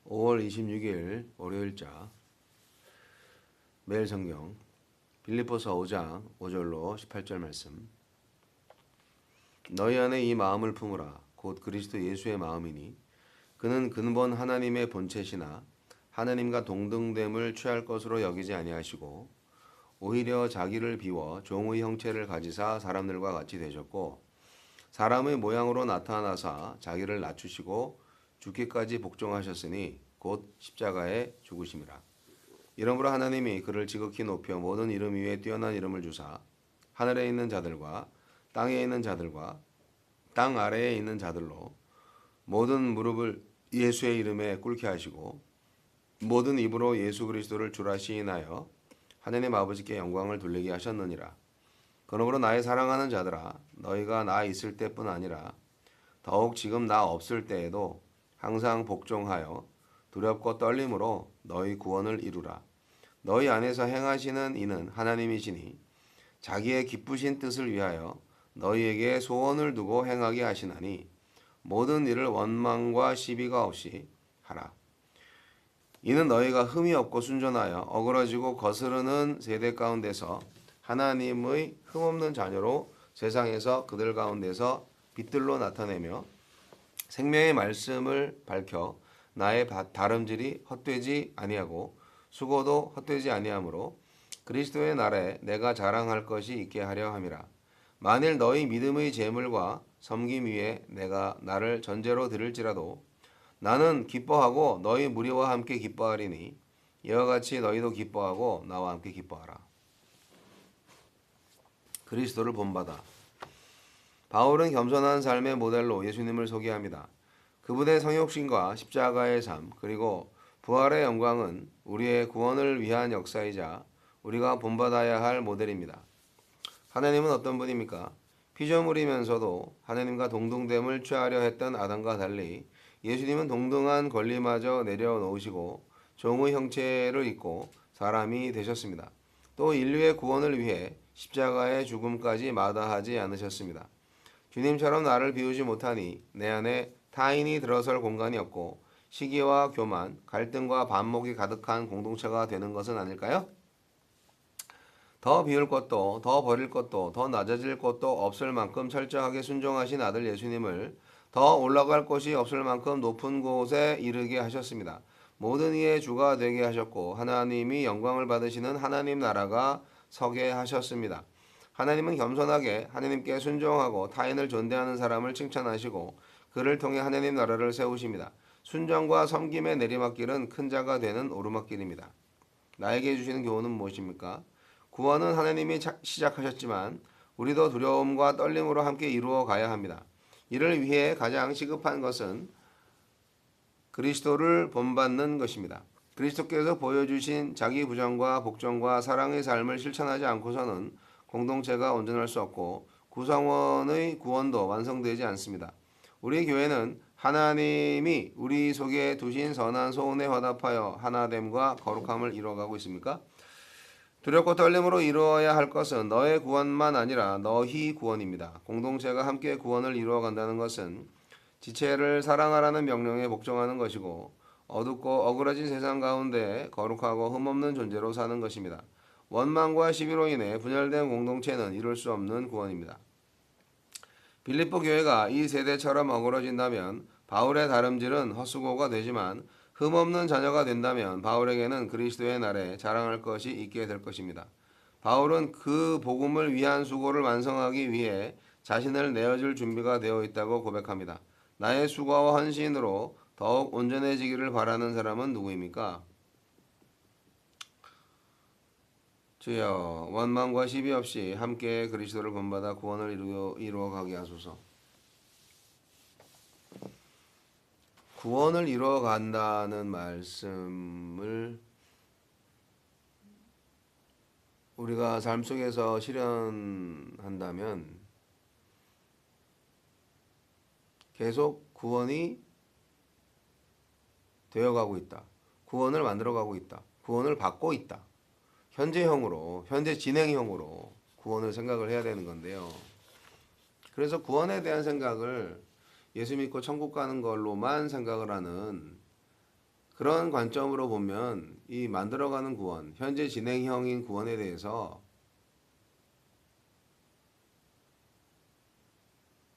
5월 26일 월요일자 매일 성경 빌립보서 5장 5절로 18절 말씀. 너희 안에 이 마음을 품으라. 곧 그리스도 예수의 마음이니 그는 근본 하나님의 본체시나 하나님과 동등됨을 취할 것으로 여기지 아니하시고 오히려 자기를 비워 종의 형체를 가지사 사람들과 같이 되셨고 사람의 모양으로 나타나사 자기를 낮추시고 죽기까지 복종하셨으니 곧 십자가에 죽으심이라. 이러므로 하나님이 그를 지극히 높여 모든 이름 위에 뛰어난 이름을 주사 하늘에 있는 자들과 땅에 있는 자들과 땅 아래에 있는 자들로 모든 무릎을 예수의 이름에 꿇게 하시고 모든 입으로 예수 그리스도를 주라 시인하여 하나님 아버지께 영광을 돌리게 하셨느니라. 그러므로 나의 사랑하는 자들아, 너희가 나 있을 때뿐 아니라 더욱 지금 나 없을 때에도 항상 복종하여 두렵고 떨림으로 너희 구원을 이루라. 너희 안에서 행하시는 이는 하나님이시니 자기의 기쁘신 뜻을 위하여 너희에게 소원을 두고 행하게 하시나니 모든 일을 원망과 시비가 없이 하라. 이는 너희가 흠이 없고 순전하여 어그러지고 거스르는 세대 가운데서 하나님의 흠없는 자녀로 세상에서 그들 가운데서 빛들로 나타내며 생명의 말씀을 밝혀 나의 다름질이 헛되지 아니하고 수고도 헛되지 아니하므로 그리스도의 날에 내가 자랑할 것이 있게 하려 함이라. 만일 너희 믿음의 제물과 섬김 위에 내가 나를 전제로 드릴지라도 나는 기뻐하고 너희 무리와 함께 기뻐하리니 이와 같이 너희도 기뻐하고 나와 함께 기뻐하라. 그리스도를 본받아. 바울은 겸손한 삶의 모델로 예수님을 소개합니다. 그분의 성육신과 십자가의 삶 그리고 부활의 영광은 우리의 구원을 위한 역사이자 우리가 본받아야 할 모델입니다. 하나님은 어떤 분입니까? 피조물이면서도 하나님과 동등됨을 취하려 했던 아담과 달리 예수님은 동등한 권리마저 내려놓으시고 종의 형체를 입고 사람이 되셨습니다. 또 인류의 구원을 위해 십자가의 죽음까지 마다하지 않으셨습니다. 주님처럼 나를 비우지 못하니 내 안에 타인이 들어설 공간이 없고 시기와 교만, 갈등과 반목이 가득한 공동체가 되는 것은 아닐까요? 더 비울 것도 더 버릴 것도 더 낮아질 것도 없을 만큼 철저하게 순종하신 아들 예수님을 더 올라갈 곳이 없을 만큼 높은 곳에 이르게 하셨습니다. 모든 이의 주가 되게 하셨고 하나님이 영광을 받으시는 하나님 나라가 서게 하셨습니다. 하나님은 겸손하게 하나님께 순종하고 타인을 존대하는 사람을 칭찬하시고 그를 통해 하나님 나라를 세우십니다. 순종과 섬김의 내리막길은 큰 자가 되는 오르막길입니다. 나에게 주시는 교훈은 무엇입니까? 구원은 하나님이 시작하셨지만 우리도 두려움과 떨림으로 함께 이루어 가야 합니다. 이를 위해 가장 시급한 것은 그리스도를 본받는 것입니다. 그리스도께서 보여주신 자기 부정과 복종과 사랑의 삶을 실천하지 않고서는 공동체가 온전할 수 없고 구성원의 구원도 완성되지 않습니다. 우리 교회는 하나님이 우리 속에 두신 선한 소원에 화답하여 하나됨과 거룩함을 이루어가고 있습니까? 두렵고 떨림으로 이루어야 할 것은 너의 구원만 아니라 너희 구원입니다. 공동체가 함께 구원을 이루어간다는 것은 지체를 사랑하라는 명령에 복종하는 것이고 어둡고 어그러진 세상 가운데 거룩하고 흠없는 존재로 사는 것입니다. 원망과 시비로 인해 분열된 공동체는 이룰 수 없는 구원입니다. 빌립보 교회가 이 세대처럼 어그러진다면 바울의 다름질은 헛수고가 되지만 흠없는 자녀가 된다면 바울에게는 그리스도의 날에 자랑할 것이 있게 될 것입니다. 바울은 그 복음을 위한 수고를 완성하기 위해 자신을 내어줄 준비가 되어 있다고 고백합니다. 나의 수고와 헌신으로 더욱 온전해지기를 바라는 사람은 누구입니까? 주여, 원망과 시비 없이 함께 그리스도를 본받아 구원을 이루어 가게 하소서. 구원을 이루어 간다는 말씀을 우리가 삶 속에서 실현한다면 계속 구원이 되어가고 있다. 구원을 만들어가고 있다. 구원을 받고 있다. 현재 진행형으로 구원을 생각을 해야 되는 건데요. 그래서 구원에 대한 생각을 예수 믿고 천국 가는 걸로만 생각을 하는 그런 관점으로 보면 이 만들어가는 구원, 현재 진행형인 구원에 대해서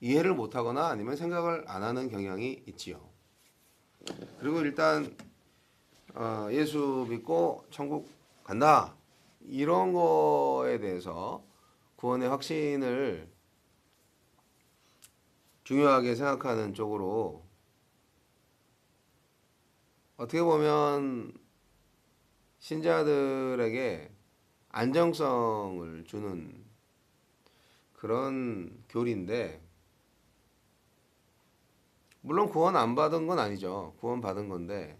이해를 못하거나 아니면 생각을 안 하는 경향이 있지요. 그리고 일단 예수 믿고 천국 간다 이런 거에 대해서 구원의 확신을 중요하게 생각하는 쪽으로 어떻게 보면 신자들에게 안정성을 주는 그런 교리인데, 물론 구원 안 받은 건 아니죠. 구원 받은 건데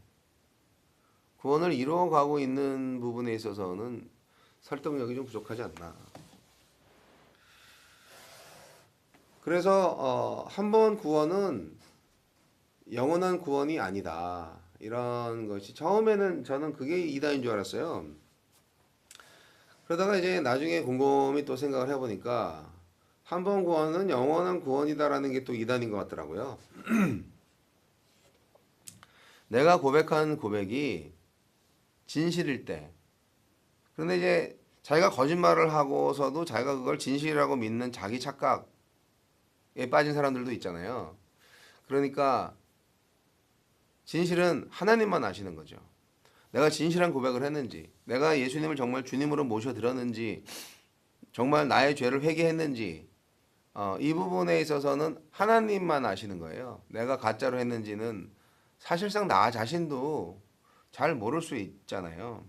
구원을 이루어가고 있는 부분에 있어서는 설득력이 좀 부족하지 않나. 그래서 한 번 구원은 영원한 구원이 아니다. 이런 것이 처음에는 저는 그게 이단인 줄 알았어요. 그러다가 이제 나중에 곰곰이 또 생각을 해보니까 한 번 구원은 영원한 구원이다라는 게 또 이단인 것 같더라고요. 내가 고백한 고백이 진실일 때, 그런데 이제 자기가 거짓말을 하고서도 자기가 그걸 진실이라고 믿는 자기 착각에 빠진 사람들도 있잖아요. 그러니까 진실은 하나님만 아시는 거죠. 내가 진실한 고백을 했는지, 내가 예수님을 정말 주님으로 모셔드렸는지, 정말 나의 죄를 회개했는지, 이 부분에 있어서는 하나님만 아시는 거예요. 내가 가짜로 했는지는 사실상 나 자신도 잘 모를 수 있잖아요.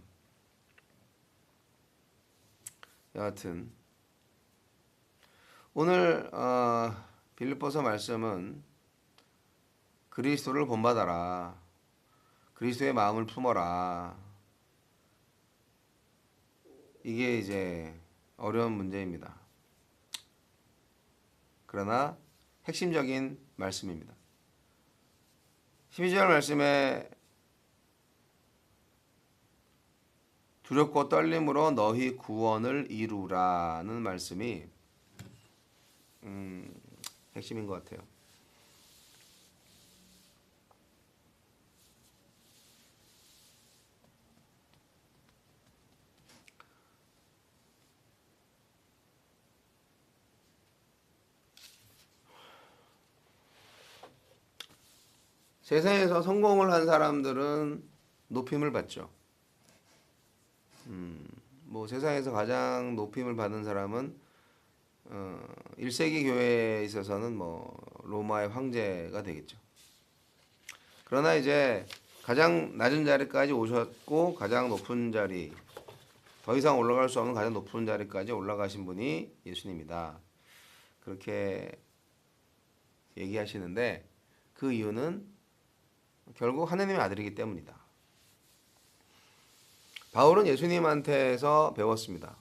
여하튼 오늘 빌립보서 말씀은 그리스도를 본받아라, 그리스도의 마음을 품어라, 이게 이제 어려운 문제입니다. 그러나 핵심적인 말씀입니다. 12절 말씀에 두렵고 떨림으로 너희 구원을 이루라는 말씀이 핵심인 것 같아요. 세상에서 성공을 한 사람들은 높임을 받죠. 뭐 세상에서 가장 높임을 받은 사람은 1세기 교회에 있어서는 뭐 로마의 황제가 되겠죠. 그러나 이제 가장 낮은 자리까지 오셨고 가장 높은 자리, 더 이상 올라갈 수 없는 가장 높은 자리까지 올라가신 분이 예수님이다. 그렇게 얘기하시는데 그 이유는 결국 하나님의 아들이기 때문이다. 바울은 예수님한테서 배웠습니다.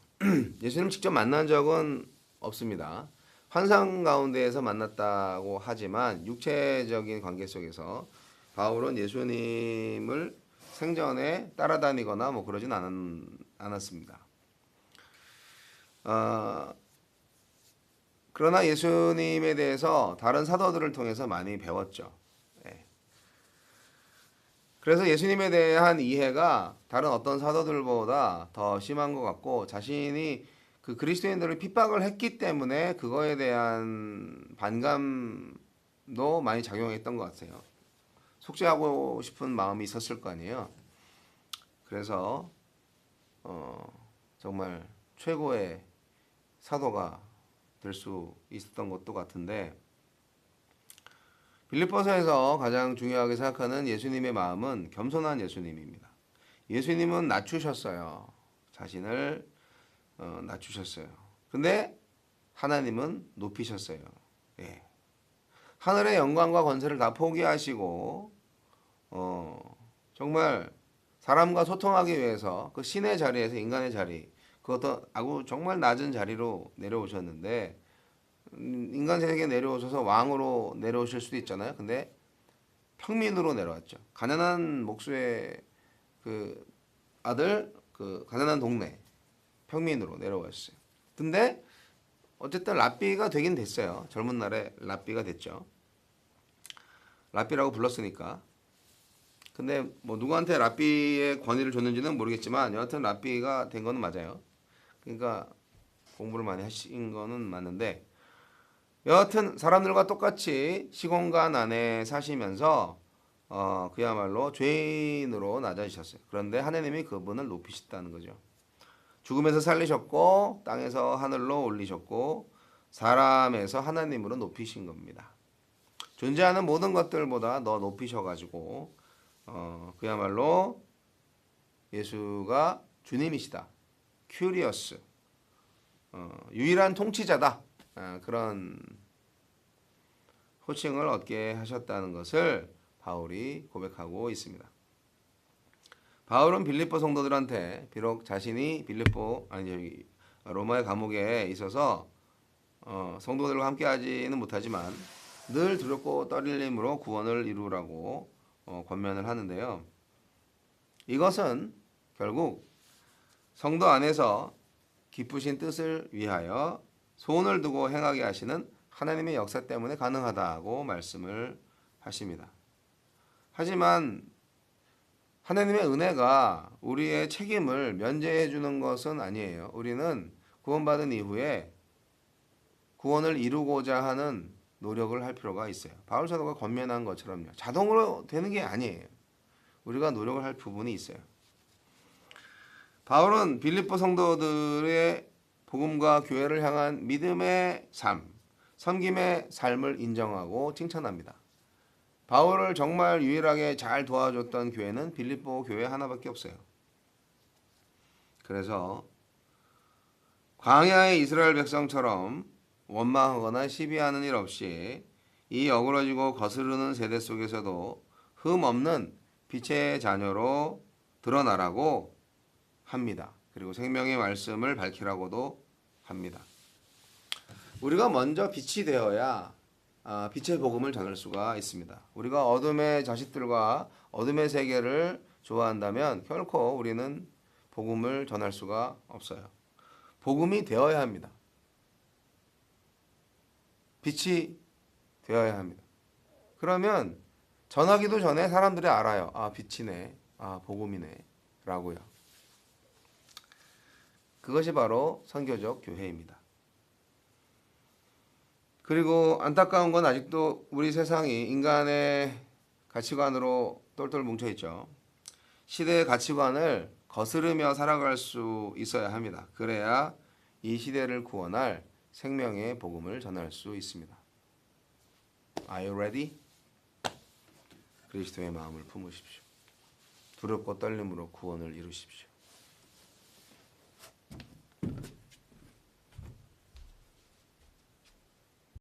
예수님 직접 만난 적은 없습니다. 환상 가운데에서 만났다고 하지만 육체적인 관계 속에서 바울은 예수님을 생전에 따라다니거나 뭐 그러진 않았습니다. 그러나 예수님에 대해서 다른 사도들을 통해서 많이 배웠죠. 그래서 예수님에 대한 이해가 다른 어떤 사도들보다 더 심한 것 같고, 자신이 그 그리스도인들을 핍박을 했기 때문에 그거에 대한 반감도 많이 작용했던 것 같아요. 속죄하고 싶은 마음이 있었을 거 아니에요. 그래서 정말 최고의 사도가 될 수 있었던 것도 같은데, 빌립보서에서 가장 중요하게 생각하는 예수님의 마음은 겸손한 예수님입니다. 예수님은 낮추셨어요. 자신을 낮추셨어요. 근데 하나님은 높이셨어요. 예. 하늘의 영광과 권세를 다 포기하시고 정말 사람과 소통하기 위해서 그 신의 자리에서 인간의 자리, 그것도 아주 정말 낮은 자리로 내려오셨는데, 인간 세계에 내려오셔서 왕으로 내려오실 수도 있잖아요. 근데 평민으로 내려왔죠. 가난한 목수의 그 아들, 그 가난한 동네 평민으로 내려왔어요. 근데 어쨌든 랍비가 되긴 됐어요. 젊은 날에 랍비가 됐죠. 랍비라고 불렀으니까. 근데 뭐 누구한테 랍비의 권위를 줬는지는 모르겠지만 여하튼 랍비가 된 거는 맞아요. 그러니까 공부를 많이 하신 거는 맞는데 여하튼 사람들과 똑같이 시공간 안에 사시면서 그야말로 죄인으로 낮아지셨어요. 그런데 하나님이 그분을 높이셨다는 거죠. 죽음에서 살리셨고 땅에서 하늘로 올리셨고 사람에서 하나님으로 높이신 겁니다. 존재하는 모든 것들보다 더 높이셔가지고 그야말로 예수가 주님이시다. 큐리어스 유일한 통치자다. 그런 호칭을 얻게 하셨다는 것을 바울이 고백하고 있습니다. 바울은 빌립보 성도들한테 비록 자신이 로마의 감옥에 있어서 성도들과 함께하지는 못하지만 늘 두렵고 떨림으로 구원을 이루라고 권면을 하는데요. 이것은 결국 성도 안에서 기쁘신 뜻을 위하여 소원을 두고 행하게 하시는 하나님의 역사 때문에 가능하다고 말씀을 하십니다. 하지만 하나님의 은혜가 우리의 책임을 면제해 주는 것은 아니에요. 우리는 구원받은 이후에 구원을 이루고자 하는 노력을 할 필요가 있어요. 바울 사도가 권면한 것처럼요. 자동으로 되는 게 아니에요. 우리가 노력을 할 부분이 있어요. 바울은 빌립보 성도들의 복음과 교회를 향한 믿음의 삶, 섬김의 삶을 인정하고 칭찬합니다. 바울을 정말 유일하게 잘 도와줬던 교회는 빌립보 교회 하나밖에 없어요. 그래서 광야의 이스라엘 백성처럼 원망하거나 시비하는 일 없이 이 어그러지고 거스르는 세대 속에서도 흠 없는 빛의 자녀로 드러나라고 합니다. 그리고 생명의 말씀을 밝히라고도 합니다. 우리가 먼저 빛이 되어야 빛의 복음을 전할 수가 있습니다. 우리가 어둠의 자식들과 어둠의 세계를 좋아한다면 결코 우리는 복음을 전할 수가 없어요. 복음이 되어야 합니다. 빛이 되어야 합니다. 그러면 전하기도 전에 사람들이 알아요. 아, 빛이네. 아, 복음이네. 라고요. 그것이 바로 선교적 교회입니다. 그리고 안타까운 건 아직도 우리 세상이 인간의 가치관으로 똘똘 뭉쳐있죠. 시대의 가치관을 거스르며 살아갈 수 있어야 합니다. 그래야 이 시대를 구원할 생명의 복음을 전할 수 있습니다. Are you ready? 그리스도의 마음을 품으십시오. 두렵고 떨림으로 구원을 이루십시오.